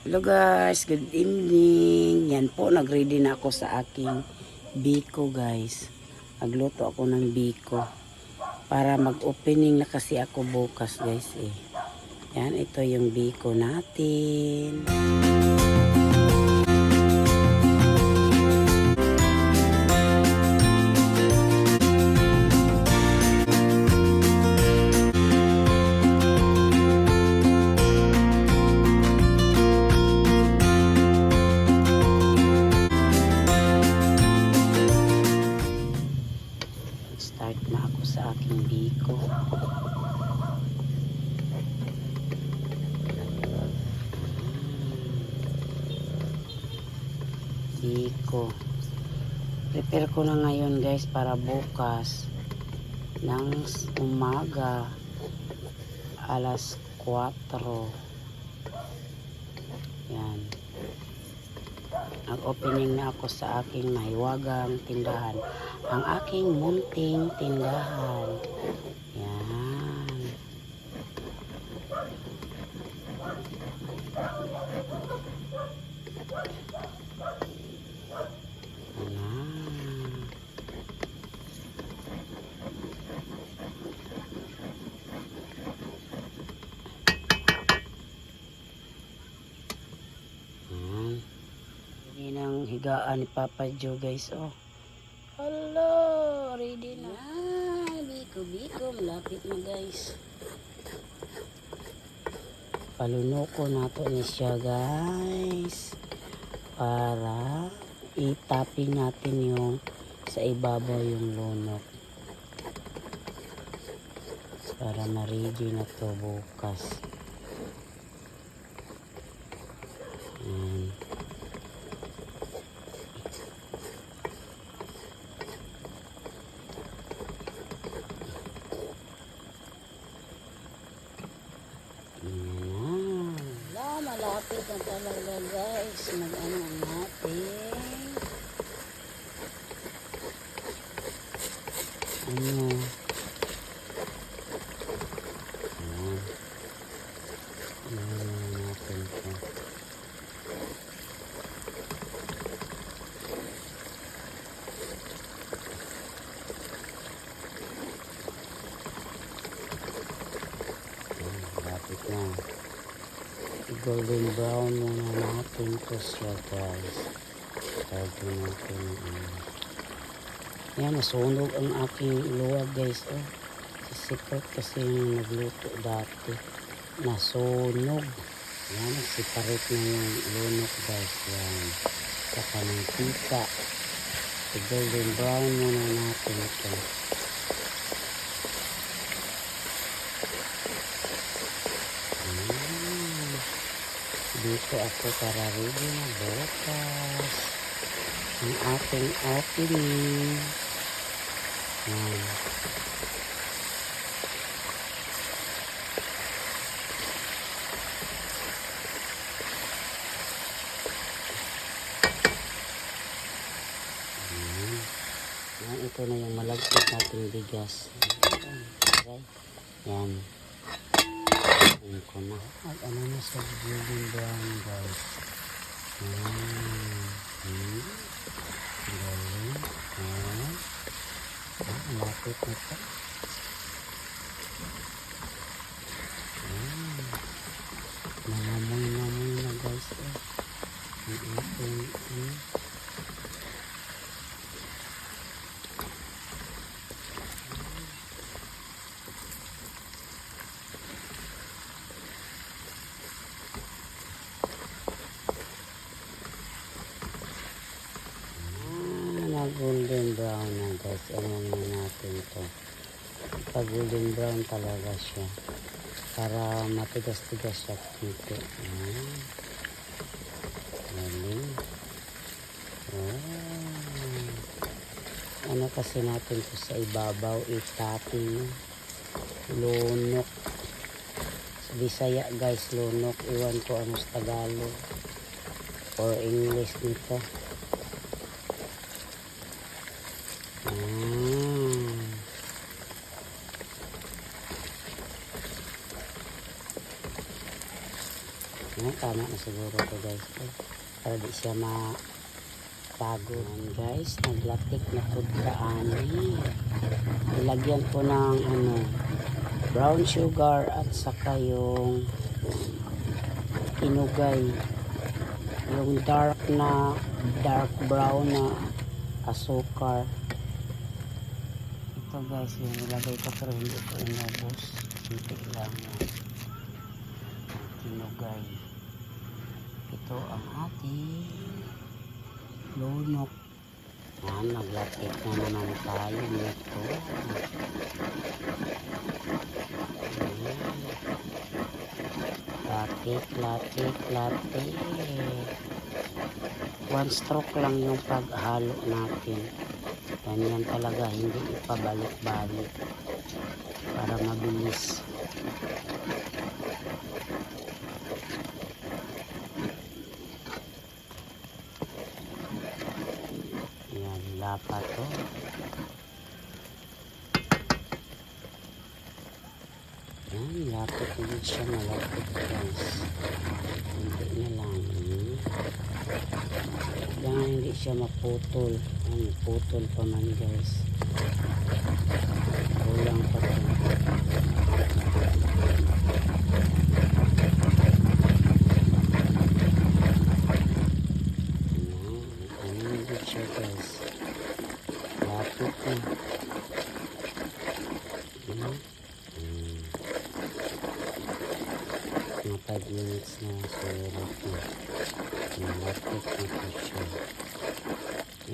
Hello guys, good evening. Yan po, nag-ready na ako sa aking biko guys. Nagluto ako ng biko para mag-opening na kasi ako bukas guys eh. Yan, ito yung biko natin. Start na ako sa aking biko. Biko. Prepare ko na ngayon guys para bukas ng umaga alas 4. Yan. Nag-opening na ako sa aking mahiwagang tindahan. Ang aking munting tindahan. Yan. Yan. Ang higaan ni Papa Joe guys, oh. Hello, ready na. Biko, malapit na guys. Palunoko nato ni siya guys. Para i-topping natin yung sa ibabaw yung lunok. Para ma-ready na to bukas. Yan. Malapit na talaga guys. Mag-ano natin. Ano? Ayan. Ayan natin ito. Malapit na. Golden brown muna natin to siya guys. Lagyan natin yan, nasunog ang aking luwag guys, oh. Sisipat kasi yung nagluto dati nasunog. Yan, nagsiparit na yung lunok guys. Yan, saka ng pika. Golden brown muna natin ito. Dito ako para ready na bukas ang ating opening. Yan. Yan, ito na yung malagkit nating bigas. Okay. Yan. Yan ko na. Ano na sa golden brown guys. Galing. Malapit na ito. Nangamoy na guys. Golden brown na guys. Alam na natin ito. Pag golden brown talaga siya. Para matigas-tigas siya dito. Galing. Ano kasi natin ito sa ibabaw, itapping lunok. Sa Bisaya guys, lunok. Iwan ko ano sa Tagalog or English nito. tama na siguro to guys. Para di siya mapagod. Ayan guys, naglatik na po kaani. Ilagyan ko ng brown sugar at saka yung inugay. Yung dark brown na asukar. Ito guys, yung nilagay ko pero hindi ko inubos. Hindi lang tinugay. Ito ang ating lunok. Yan, naglatik na naman tayo nito. Latik. One stroke lang yung paghalo natin. Yan talaga, hindi ipabalik-balik para mabilis. Yan, lapa to. Yan, lapit ulit siya, malapit guys. Hindi na lang. Kailangan hindi siya maputol. Yan, putol pa man guys. Kulang pa to. Yan, hindi siya guys. Lapit na. Yan. Mga 5 minutes na sulit na. Malapit na po siya.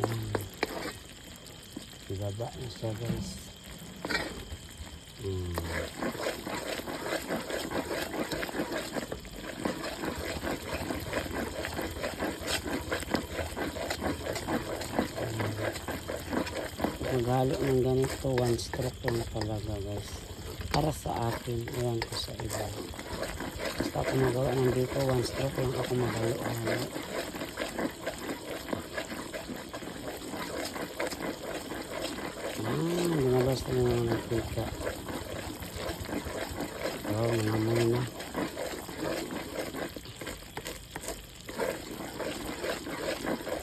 Yan. Ibaba na siya guys. Maghalo ng ganito, one stroke lang talaga guys. Para sa akin, ewan ko sa iba. Basta ako magawa ng dito, one stroke lang ako maghalo-halo. Lumabas na naman ng pika. Wow, nangamoy na.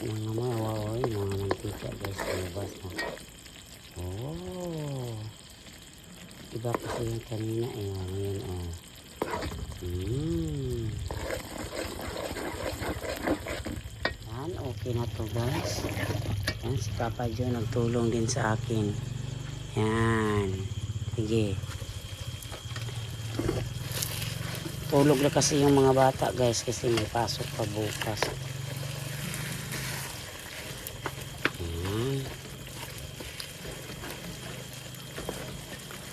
Nangamoy, wow, mga mantika guys, lumabas na. Oh, iba kasi yung kanina ngayon Yan, okay na to guys. Yan, si Papa Joe nagtulong din sa akin. Yan, sige. Tulog na kasi yung mga bata guys kasi may pasok pa bukas.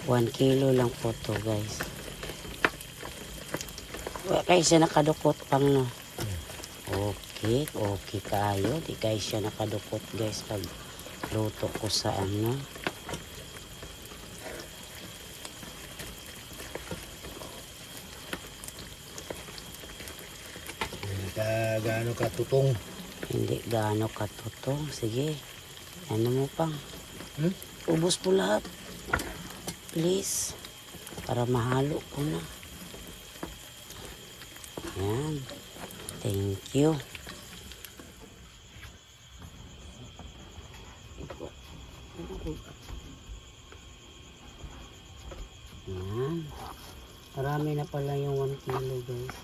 1 kilo lang po to guys. Kaya siya nakadukot pang no. Okay kayo. Di kaya siya nakadukot guys pag luto ko sa Gaano katutong? Hindi gaano katutong. Sige. Ano mo pang? Ubos po lahat. Please. Para mahalo ko na. Yan. Thank you. Yan. Marami na pala yung 1 kilo guys.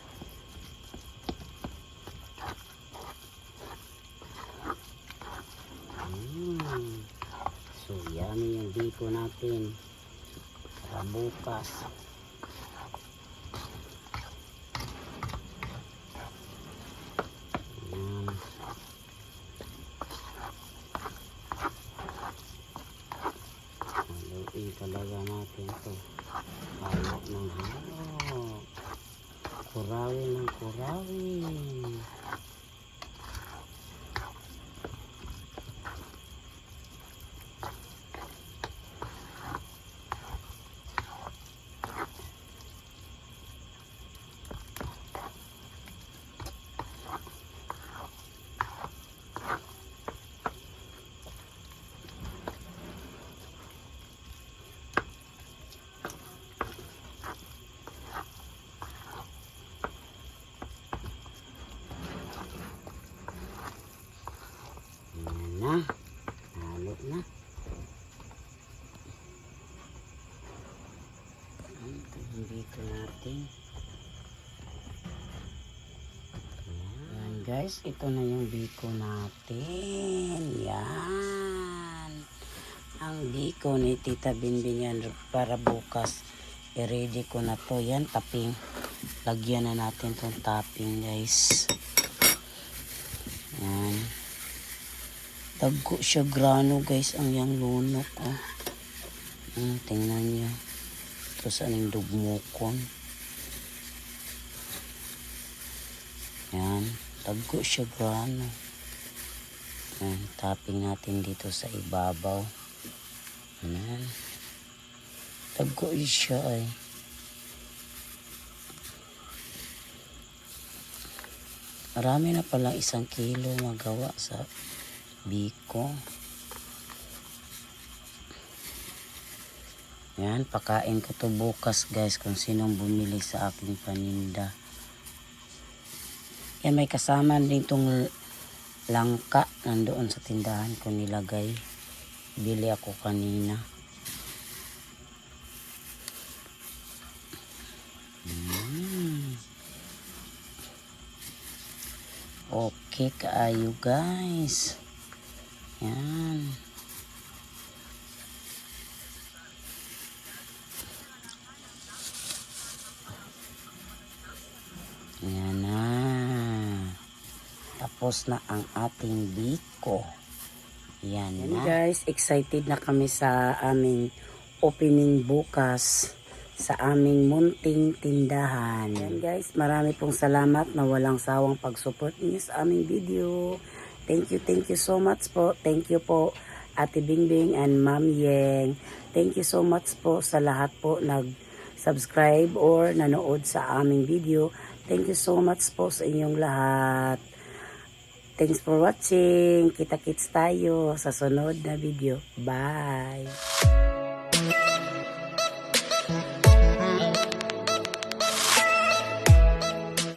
So yummy yung biko natin para bukas. Haluin talaga natin to. Halo ng halo. Kurawin ng kurawin. na. Halo na. Ito yung biko natin. Ayan guys, ito na yung biko natin. Yan. Ang biko ni Tita Binbin yan para bukas. I-ready ko na to. Yan, topping. Lagyan na natin tong topping guys. Yan. Dagko siya grano guys ang yang lunok. Oh. Tingnan nyo. Ito sa aning dugmukon. Yan. Dagko siya grano. Yan. Topping natin dito sa ibabaw. Yan. Dagko siya ay. Marami na pala 1 kilo magawa sa biko. Yan, pakain ko to bukas guys kung sinong bumili sa aking paninda. Yan, may kasama din tong langka nandoon sa tindahan ko nilagay. Bili ako kanina. Okay kaayo guys. Yan. Yan na. Tapos na ang ating biko. Yan na. Guys, excited na kami sa aming opening bukas sa aming munting tindahan. Yan guys, marami pong salamat na walang sawang pag-support niyo sa aming video. Thank you so much po. Thank you po Ate Bingbing and Ma'am Yeng. Thank you so much po sa lahat po nag-subscribe or nanood sa aming video. Thank you so much po sa inyong lahat. Thanks for watching. Kita-kits tayo sa sunod na video. Bye!